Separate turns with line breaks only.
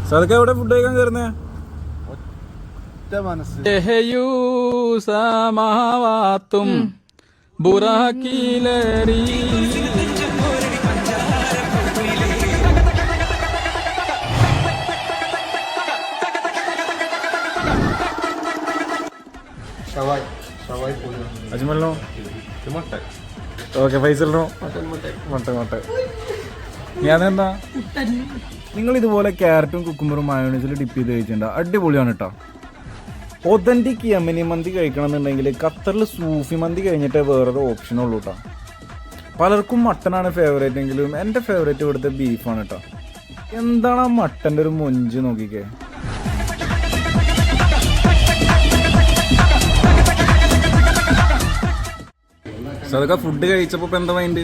സദക്ക എവിടെ ഫുഡ് കഴിക്കാൻ കയറുന്നേ? സമാവാത്തും ബുറാക്കിലേറി അജ്മലിനോ? ഓക്കെ, ഫൈസലിനോ? മുട്ട. ഞാനെന്താ? നിങ്ങൾ ഇതുപോലെ ക്യാരറ്റും കുക്കുമ്പറും മയോണൈസിൽ ഡിപ്പ് ചെയ്ത് കഴിച്ചിട്ടുണ്ടോ? അടിപൊളിയാണ് കേട്ടോ. ഒതന്റിക് യമനി മന്തി കഴിക്കണം എന്നുണ്ടെങ്കിൽ ഖത്തറിൽ സൂഫി മന്തി കഴിഞ്ഞിട്ടേ വേറൊരു ഓപ്ഷൻ ഉള്ളൂ കേട്ടോ. പലർക്കും മട്ടനാണ് ഫേവറേറ്റ് എങ്കിലും എൻ്റെ ഫേവറേറ്റ് ഇവിടുത്തെ ബീഫാണ് കേട്ടോ. എന്താണ് ആ മട്ടൻ്റെ ഒരു മൊഞ്ച് നോക്കിക്കേ. അതൊക്കെ ഫുഡ് കഴിച്ചപ്പോ എന്താ മൈൻഡ്?